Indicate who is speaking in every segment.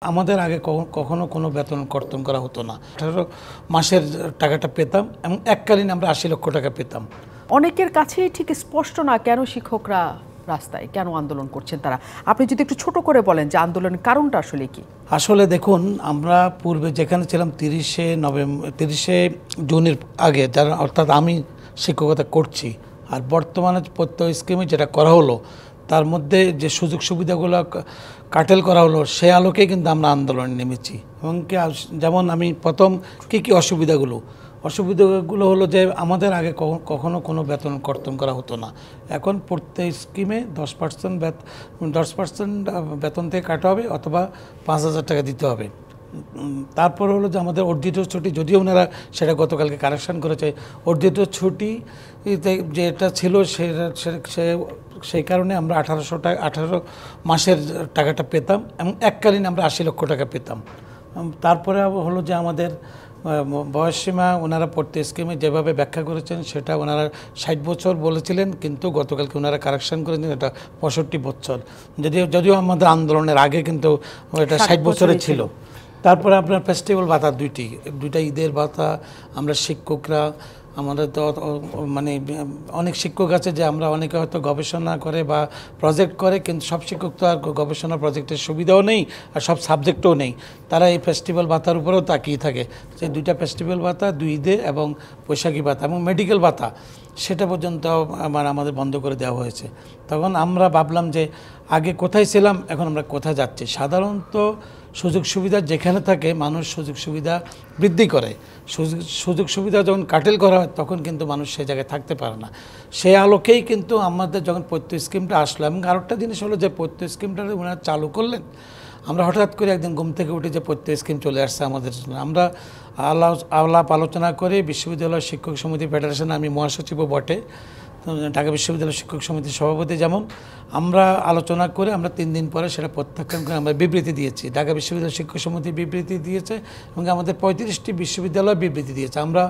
Speaker 1: আমাদের আগে কখনো কোনো বেতন কর্তন করা হতো না। 18 মাসের টাকাটা পেতাম এবং এককালীন আমরা 80 লক্ষ টাকা পেতাম।
Speaker 2: অনেকের কাছেই ঠিক স্পষ্ট না কেন শিক্ষকরা রাস্তায়, কেন আন্দোলন করছেন তারা। আপনি যদি একটু ছোট করে বলেন যে আন্দোলনের কারণটা আসলে কি?
Speaker 1: আসলে দেখুন, আমরা পূর্বে যেখানে ছিলাম 30 জুনের আগে, যারা অর্থাৎ আমি শিক্ষকতা করছি, আর বর্তমানে প্রত্যয় স্কিমে যেটা করা হলো তার মধ্যে যে সুযোগ সুবিধাগুলো কাটেল করা হলো, সে আলোকে কিন্তু আমরা আন্দোলনে নেমেছি। এবং যেমন আমি প্রথম কী অসুবিধাগুলো হলো যে আমাদের আগে কখনো কোনো বেতন কর্তন করা হতো না। এখন প্রত্যেক স্কিমে 10% বেতন থেকে কাটা হবে, অথবা 5,000 টাকা দিতে হবে। তারপর হলো যে আমাদের অর্জিত ছুটি, যদিও ওনারা সেটা গতকালকে কারেকশন করেছে, অর্জিত ছুটি যেটা ছিল সেই কারণে আমরা 18 মাসের টাকাটা পেতাম এবং এককালীন আমরা 80 লক্ষ টাকা পেতাম। তারপরে হলো যে আমাদের বয়সসীমা ওনারা পড়তে স্কিমে যেভাবে ব্যাখ্যা করেছেন সেটা ওনারা 60 বছর বলেছিলেন, কিন্তু গতকালকে ওনারা কারেকশন করেছেন, এটা 65 বছর। যদিও আমাদের আন্দোলনের আগে কিন্তু এটা 60 বছরের ছিল। তারপরে আপনার ফেস্টিভ্যাল ভাতা দুইটা ঈদের ভাতা, আমরা শিক্ষকরা, আমাদের তো মানে অনেক শিক্ষক আছে যে আমরা অনেকে হয়তো গবেষণা করে বা প্রজেক্ট করে, কিন্তু সব শিক্ষক তো আর গবেষণা প্রজেক্টের সুবিধাও নেই আর সব সাবজেক্টও নেই। তারা এই ফেস্টিভ্যাল ভাতার উপরেও তাকিয়ে থাকে। সেই দুইটা ফেস্টিভ্যাল ভাতা, 2 ঈদে এবং বৈশাখী ভাতা এবং মেডিকেল ভাতা, সেটা পর্যন্ত আমাদের বন্ধ করে দেওয়া হয়েছে। তখন আমরা ভাবলাম যে আগে কোথায় ছিলাম, এখন আমরা কোথায় যাচ্ছি। সাধারণত সুযোগ সুবিধা যেখানে থাকে মানুষ সুযোগ সুবিধা বৃদ্ধি করে, সুযোগ সুবিধা যখন কাটেল করা হয় তখন কিন্তু মানুষ সেই জায়গায় থাকতে পারে না। সেই আলোকেই কিন্তু আমাদের যখন প্রত্যয় স্কিমটা আসলো, এবং আরেকটা জিনিস হলো যে প্রত্যয় স্কিমটা ওনারা চালু করলেন, আমরা হঠাৎ করে একদিন ঘুম থেকে উঠে যে প্রত্যয় স্কিম চলে আসছে আমাদের জন্য। আমরা আলাপ আলোচনা করে বিশ্ববিদ্যালয় শিক্ষক সমিতি ফেডারেশন, আমি মহাসচিবও বটে, ঢাকা বিশ্ববিদ্যালয় শিক্ষক সমিতির সভাপতি, যেমন আমরা আলোচনা করে আমরা 3 দিন পরে সেটা প্রত্যাখ্যান করে আমরা বিবৃতি দিয়েছি। ঢাকা বিশ্ববিদ্যালয় শিক্ষক সমিতি বিবৃতি দিয়েছে এবং আমাদের 35টি বিশ্ববিদ্যালয় বিবৃতি দিয়েছে। আমরা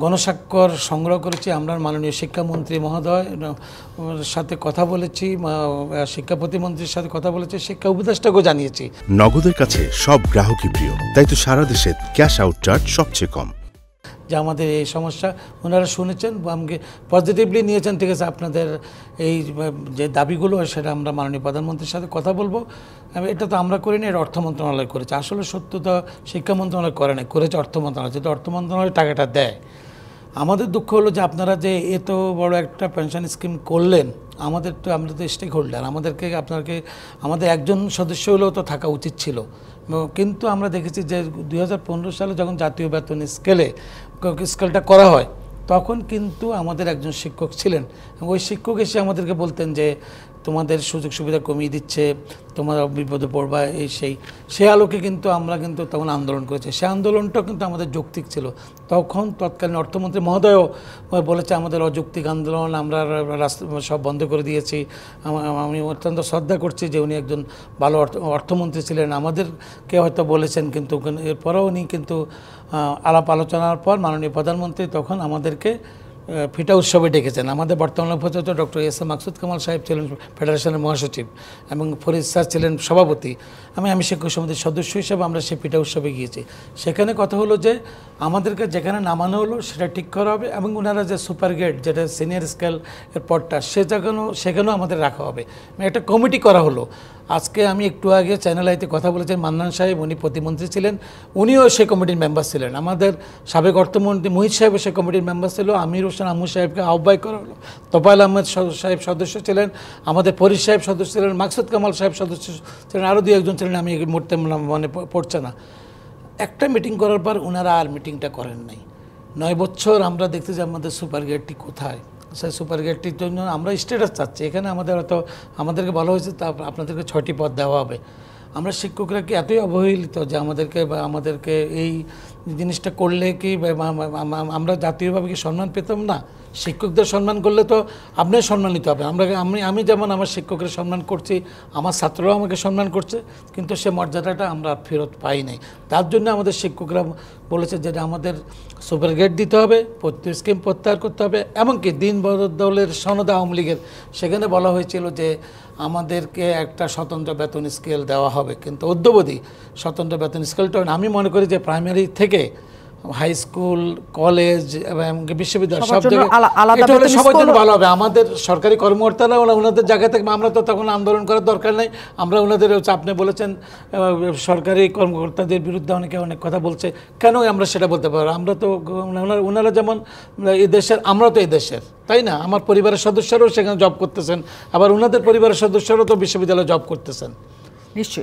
Speaker 1: গণস্বাক্ষর সংগ্রহ করেছি, আমরা মাননীয় শিক্ষামন্ত্রী মহোদয় সাথে কথা বলেছি, শিক্ষা প্রতিমন্ত্রীর সাথে কথা বলেছি, শিক্ষা উপদেষ্টাকেও জানিয়েছি।
Speaker 3: নগদের কাছে সব গ্রাহকই প্রিয়, তাই তো সারা দেশে ক্যাশ আউট চার্জ সবচেয়ে কম।
Speaker 1: যে আমাদের এই সমস্যা ওনারা শুনেছেন, আমাকে পজিটিভলি নিয়েছেন। ঠিক আছে, আপনাদের এই যে দাবিগুলো সেটা আমরা মাননীয় প্রধানমন্ত্রীর সাথে কথা বলবো। এটা তো আমরা করিনি, এটা অর্থ মন্ত্রণালয় করেছে। আসলে সত্যতা শিক্ষা মন্ত্রণালয় করে না, করেছে অর্থ মন্ত্রণালয়। যেহেতু অর্থ মন্ত্রণালয় টাকাটা দেয়, আমাদের দুঃখ হলো যে আপনারা যে এত বড় একটা পেনশন স্কিম করলেন, আমরা তো স্টেক হোল্ডার, আমাদের একজন সদস্য হলেও তো থাকা উচিত ছিল। কিন্তু আমরা দেখেছি যে 2015 সালে যখন জাতীয় বেতন স্কেলটা করা হয়, তখন কিন্তু আমাদের একজন শিক্ষক ছিলেন, ওই শিক্ষক এসে আমাদেরকে বলতেন যে তোমাদের সুযোগ সুবিধা কমিয়ে দিচ্ছে, তোমরা বিপদে পড়বা, সেই আলোকে কিন্তু আমরা তখন আন্দোলন করেছি। সেই আন্দোলনটাও কিন্তু আমাদের যৌক্তিক ছিল। তখন তৎকালীন অর্থমন্ত্রী মহোদয়ও বলেছে আমাদের অযৌক্তিক আন্দোলন, আমরা রাস্তা সব বন্ধ করে দিয়েছি। আমি অত্যন্ত শ্রদ্ধা করছি যে উনি একজন ভালো অর্থমন্ত্রী ছিলেন, আমাদেরকে হয়তো বলেছেন, কিন্তু এরপরেও উনি কিন্তু আলাপ আলোচনার পর মাননীয় প্রধানমন্ত্রী তখন আমাদেরকে ফিটা উৎসবে ডেকেছেন। আমাদের বর্তমান উপাচার্য ডক্টর এস.এম. মাকসুদ কামাল সাহেব ছিলেন ফেডারেশনের মহাসচিব এবং ফরিদ স্যার ছিলেন সভাপতি। আমি শিক্ষক সমিতির সদস্য হিসেবে আমরা সেই ফিটা উৎসবে গিয়েছি। সেখানে কথা হলো যে আমাদেরকে যেখানে নামানো হলো সেটা ঠিক করা হবে, এবং ওনারা যে সুপার গ্রেড, যেটা সিনিয়র স্কেল এর পদটা, সেখানেও আমাদের রাখা হবে। একটা কমিটি করা হলো। আজকে আমি একটু আগে চ্যানেল আইতে কথা বলেছেন মান্নান সাহেব, উনি প্রতিমন্ত্রী ছিলেন, উনিও সেই কমিটির মেম্বার ছিলেন। আমাদের সাবেক অর্থমন্ত্রী মুহিত সাহেব সেই কমিটির মেম্বার ছিল। আমির হোসেন আমু সাহেবকে আহ্বায়ক করা হলো, তোফায়েল আহমেদ সাহেব সদস্য ছিলেন, আমাদের ফরিদ সাহেব সদস্য ছিলেন, মাকসুদ কামাল সাহেব সদস্য ছিলেন, আরও 2-1 ছিলেন, আমি এই মুহূর্তে মনে পড়ছে না। একটা মিটিং করার পর ওনারা আর মিটিংটা করেন নাই। 9 বছর আমরা দেখতে যে আমাদের সুপার গ্রেডটি কোথায়। সেই সুপার গ্রেডটির জন্য আমরা স্ট্যাটাস চাচ্ছি। এখানে আমাদেরকে বলা হয়েছে আপনাদেরকে 6টি পদ দেওয়া হবে। আমরা শিক্ষকরা কি এতই অবহেলিত যে আমাদেরকে এই জিনিসটা করলে কি আমরা জাতীয়ভাবে কি সম্মান পেতাম না? শিক্ষকদের সম্মান করলে তো আপনি সম্মানিত হবে। আমি যেমন আমার শিক্ষকের সম্মান করছি, আমার ছাত্ররাও আমাকে সম্মান করছে, কিন্তু সে মর্যাদাটা আমরা ফেরত পাই নাই। তার জন্য আমাদের শিক্ষকরা বলেছে যে আমাদের সুপারগ্রেড দিতে হবে, প্রত্যেক স্কিম প্রত্যাহার করতে হবে। এমনকি দিন বদলের সনদ আওয়ামী লীগের সেখানে বলা হয়েছিল যে আমাদেরকে একটা স্বতন্ত্র বেতন স্কেল দেওয়া হবে, কিন্তু অদ্যাবধি স্বতন্ত্র বেতন স্কেলটা আমি মনে করি যে প্রাইমারি থেকে হাই স্কুল, কলেজ এবং বিশ্ববিদ্যালয় সব জায়গায় এটা হলে সবার জন্য ভালো হবে। আমাদের সরকারি কর্মকর্তারা ওনাদের জায়গা থেকে, আমরা তো তখন আন্দোলন করার দরকার নেই, আমরা ওনাদের আপনি বলেছেন সরকারি কর্মকর্তাদের বিরুদ্ধে অনেকে অনেক কথা বলছে, কেন আমরা সেটা বলতে পারবো? আমরা তো ওনারা যেমন এই দেশের, আমরা তো এই দেশের, তাই না? আমার পরিবারের সদস্যরাও সেখানে জব করতেছেন, আবার ওনাদের পরিবারের সদস্যরাও তো বিশ্ববিদ্যালয়ে জব করতেছেন।
Speaker 2: নিশ্চয়ই।